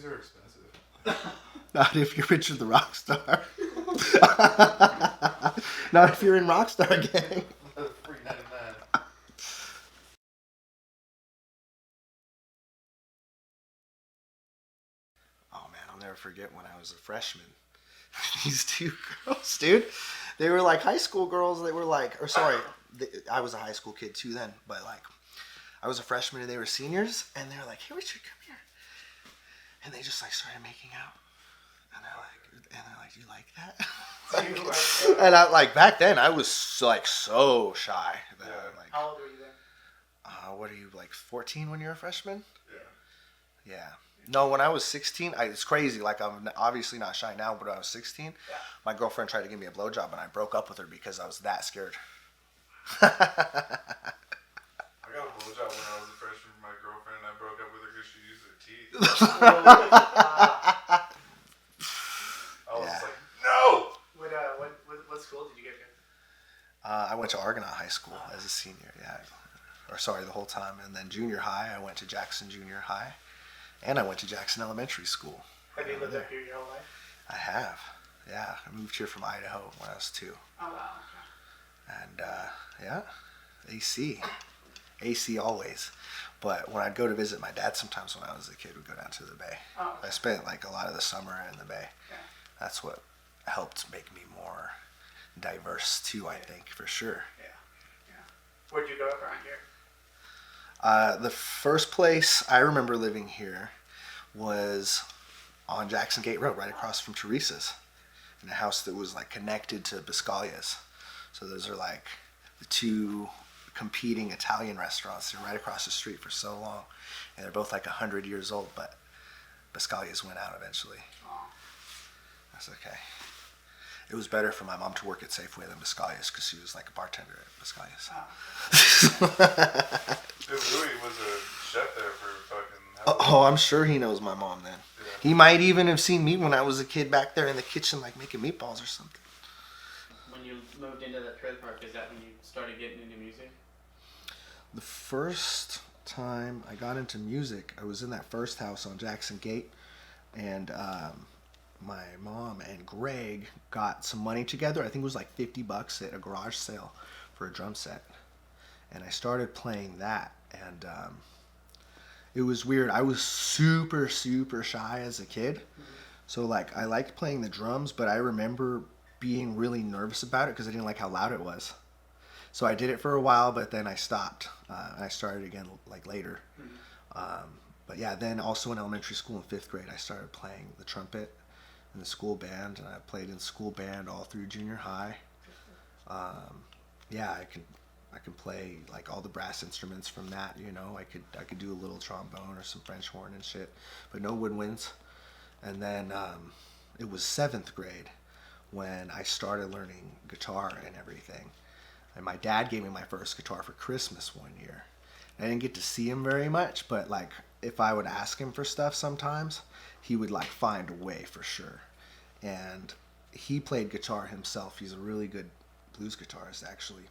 These are expensive. Not if you're Richard the Rockstar. Not if you're in Rockstar Gang. Free 99. Oh man, I'll never forget when I was a freshman. These two girls, dude, they were like high school girls. They were like, or sorry, I was a high school kid too then, but like, I was a freshman and they were seniors, and they were like, "Hey, Richard, come here," and they just like started making out, and they're like, "You like that?" And I like back then I was like so shy. That, like, how old were you then? What are you, like 14 when you're a freshman? Yeah. Yeah. No, when I was 16, it's crazy. Like, I'm obviously not shy now, but when I was 16, my girlfriend tried to give me a blowjob, and I broke up with her because I was that scared. I got a blowjob when I was a freshman with my girlfriend, and I broke up with her because she used her teeth. I was like, no! What school did you get to? I went to Argonaut High School as a senior, yeah. Or sorry, the whole time. And then junior high, I went to Jackson Junior High. And I went to Jackson Elementary School. Have you lived up here your whole life? I have, yeah. I moved here from Idaho when I was 2. Oh, wow. Okay. And, yeah, AC always. But when I'd go to visit my dad sometimes when I was a kid, we'd go down to the Bay. Oh, okay. I spent like a lot of the summer in the Bay. Okay. That's what helped make me more diverse too, I think, for sure. Yeah. Where'd you go around here? The first place I remember living here was on Jackson Gate Road, right across from Teresa's, in a house that was like connected to Biscalia's. So those are like the two competing Italian restaurants. They're right across the street for so long, and they're both like 100 years old. But Biscalia's went out eventually. Oh. That's okay. It was better for my mom to work at Safeway than Biscalia's because she was like a bartender at Biscalia's. Oh. Dude, Louis was a chef there for fucking... Oh, I'm sure he knows my mom then. Yeah. He might even have seen me when I was a kid back there in the kitchen, like making meatballs or something. When you moved into that trailer park, is that when you started getting into music? The first time I got into music, I was in that first house on Jackson Gate, and my mom and Greg got some money together. I think it was like $50 at a garage sale for a drum set. And I started playing that, and it was weird. I was super, super shy as a kid. Mm-hmm. So, like, I liked playing the drums, but I remember being really nervous about it because I didn't like how loud it was. So I did it for a while, but then I stopped. And I started again, like, later. Mm-hmm. But yeah, then also in elementary school in 5th grade, I started playing the trumpet in the school band, and I played in school band all through junior high. Yeah, I can play like all the brass instruments from that, you know. I could do a little trombone or some French horn and shit, but no woodwinds. And then it was 7th grade when I started learning guitar and everything. And my dad gave me my first guitar for Christmas one year. I didn't get to see him very much, but like if I would ask him for stuff sometimes, he would like find a way for sure. And he played guitar himself. He's a really good blues guitarist actually.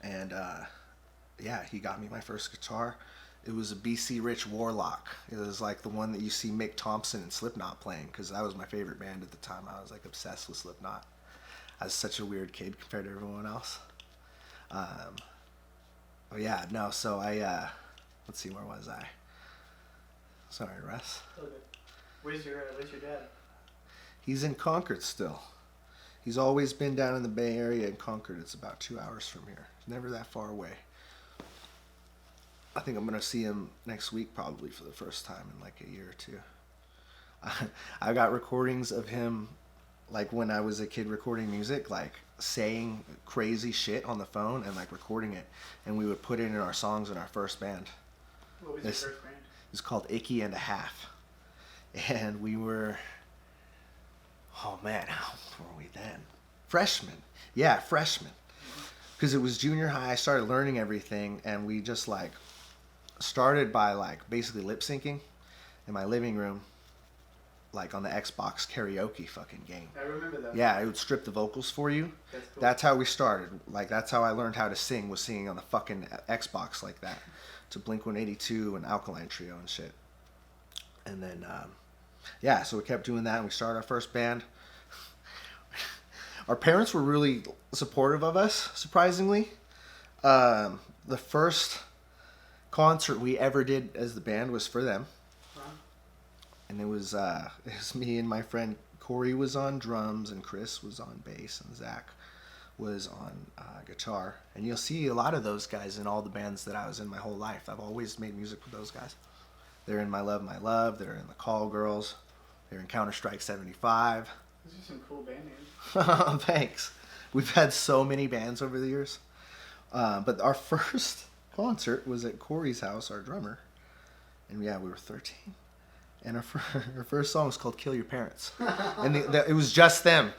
And yeah, he got me my first guitar. It was a BC Rich Warlock. It was like the one that you see Mick Thompson and Slipknot playing, because that was my favorite band at the time. I was like obsessed with Slipknot. I was such a weird kid compared to everyone else. Oh yeah, no, so I, let's see, where was I? Sorry, Russ. Okay. Where's your dad? He's in Concord still. He's always been down in the Bay Area in Concord. It's about 2 hours from here. It's never that far away. I think I'm going to see him next week probably for the first time in like a year or two. I got recordings of him like when I was a kid recording music, like saying crazy shit on the phone and like recording it. And we would put it in our songs in our first band. What was your first band? It was called Icky and a Half. And we were... Oh man, how old were we then? Freshmen. Yeah, freshmen. Because it was junior high, I started learning everything, and we just like started by like basically lip syncing in my living room, like on the Xbox karaoke fucking game. I remember that. Yeah, it would strip the vocals for you. That's cool. That's how we started. Like that's how I learned how to sing, was singing on the fucking Xbox like that, to Blink-182 and Alkaline Trio and shit. And then, yeah, so we kept doing that, and we started our first band. Our parents were really supportive of us, surprisingly. The first concert we ever did as the band was for them. And it was me and my friend Corey was on drums, and Chris was on bass, and Zach was on guitar. And you'll see a lot of those guys in all the bands that I was in my whole life. I've always made music with those guys. They're in My Love, My Love. They're in the Call Girls. They're in Counter-Strike 75. Those are some cool band names. Thanks. We've had so many bands over the years. But our first concert was at Corey's house, our drummer. And yeah, we were 13. And our first song was called Kill Your Parents. And it was just them.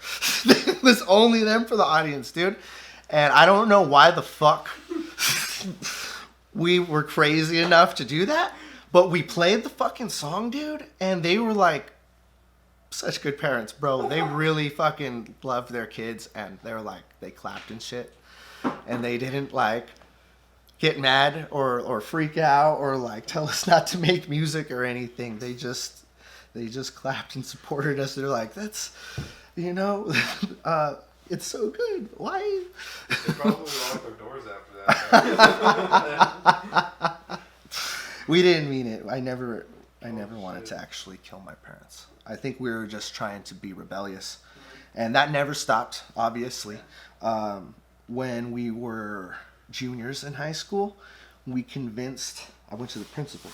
It was only them for the audience, dude. And I don't know why the fuck we were crazy enough to do that. But we played the fucking song, dude. And they were like such good parents, bro. They really fucking loved their kids. And they were like, they clapped and shit. And they didn't like get mad or freak out or like tell us not to make music or anything. They just clapped and supported us. They're like, that's, you know, it's so good. Why? They probably locked their doors after that. We didn't mean it. I never wanted to actually kill my parents. I think we were just trying to be rebellious, and that never stopped. Obviously, when we were juniors in high school, I went to the principal.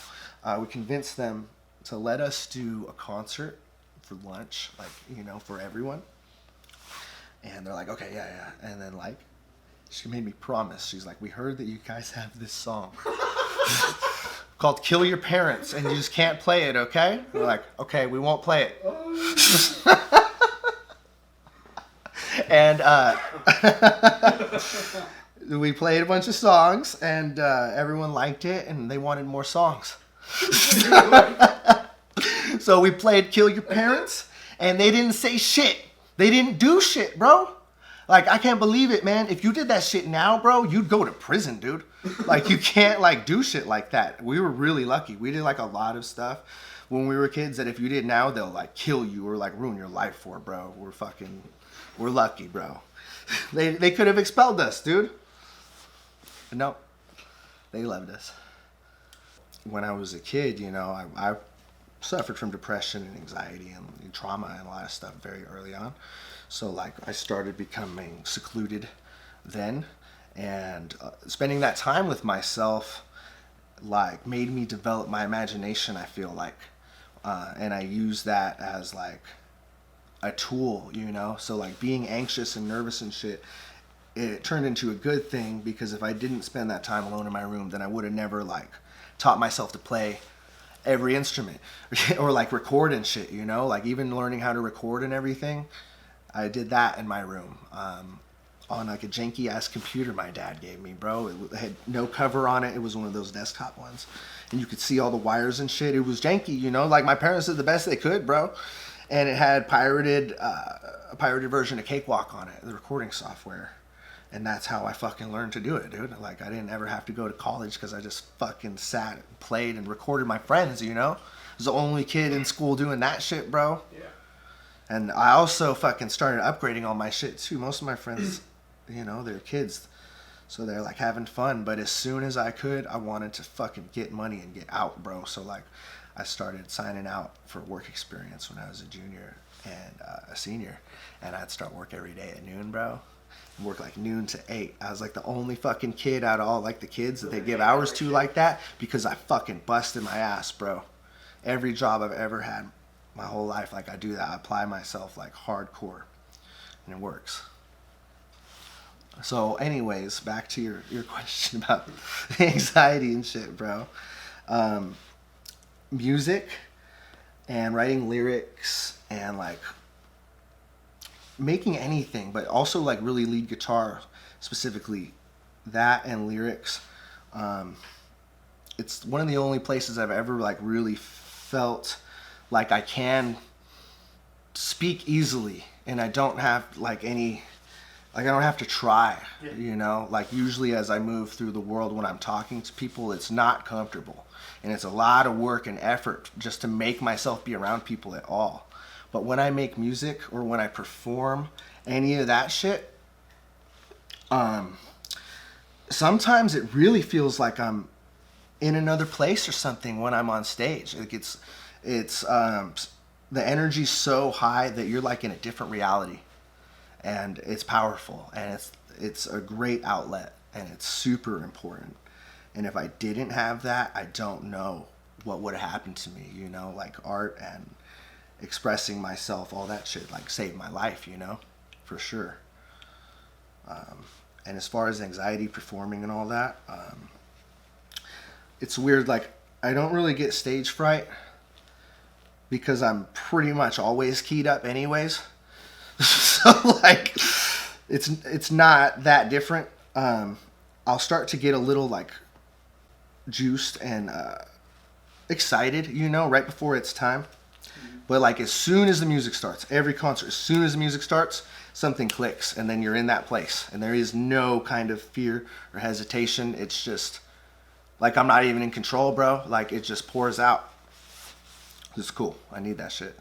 We convinced them to let us do a concert for lunch, like, you know, for everyone. And they're like, okay, yeah. And then like, she made me promise. She's like, we heard that you guys have this song called Kill Your Parents, and you just can't play it, okay? We're like, okay, we won't play it. And we played a bunch of songs, and everyone liked it, and they wanted more songs. So we played Kill Your Parents, and they didn't say shit. They didn't do shit, bro. Like, I can't believe it, man. If you did that shit now, bro, you'd go to prison, dude. Like, you can't, like, do shit like that. We were really lucky. We did, like, a lot of stuff when we were kids that if you did now, they'll, like, kill you or, like, ruin your life for, bro. We're lucky, bro. They could have expelled us, dude. But no, they loved us. When I was a kid, you know, I suffered from depression and anxiety and trauma and a lot of stuff very early on. So, like, I started becoming secluded then. And spending that time with myself, like, made me develop my imagination, I feel like. And I use that as, like, a tool, you know? So, like, being anxious and nervous and shit, it turned into a good thing, because if I didn't spend that time alone in my room, then I would have never, like, taught myself to play every instrument or, like, record and shit, you know? Like, even learning how to record and everything, I did that in my room. On like a janky ass computer my dad gave me, bro. It had no cover on it. It was one of those desktop ones, and you could see all the wires and shit. It was janky, you know. Like, my parents did the best they could, bro. And it had a pirated version of Cakewalk on it, the recording software. And that's how I fucking learned to do it, dude. Like, I didn't ever have to go to college because I just fucking sat and played and recorded my friends, you know. I was the only kid in school doing that shit, bro. Yeah. And I also fucking started upgrading all my shit too. Most of my friends, you know, they're kids, so they're like having fun. But as soon as I could, I wanted to fucking get money and get out, bro. So, like, I started signing out for work experience when I was a junior and a senior, and I'd start work every day at noon, bro. Work like noon to 8. I was like the only fucking kid out of all like the kids that they give hours to like that, because I fucking busted my ass, bro. Every job I've ever had my whole life, like, I do that. I apply myself like hardcore, and it works. So anyways, back to your question about anxiety and shit, bro. Music and writing lyrics and like making anything, but also like really lead guitar specifically, that and lyrics. It's one of the only places I've ever like really felt like I can speak easily and I don't have like any Like, I don't have to try, Yeah. you know? Like, usually as I move through the world when I'm talking to people, it's not comfortable. And it's a lot of work and effort just to make myself be around people at all. But when I make music or when I perform any of that shit, sometimes it really feels like I'm in another place or something when I'm on stage. Like, it's the energy's so high that you're like in a different reality. And it's powerful, and it's a great outlet, and it's super important. And if I didn't have that, I don't know what would have happened to me, you know? Like, art and expressing myself, all that shit, like, saved my life, you know? For sure. And as far as anxiety performing and all that, it's weird, like, I don't really get stage fright because I'm pretty much always keyed up anyways. So, like, it's not that different. I'll start to get a little, like, juiced and excited, you know, right before it's time. But, like, as soon as the music starts, every concert, as soon as the music starts, something clicks, and then you're in that place. And there is no kind of fear or hesitation. It's just, like, I'm not even in control, bro. Like, it just pours out. It's cool. I need that shit.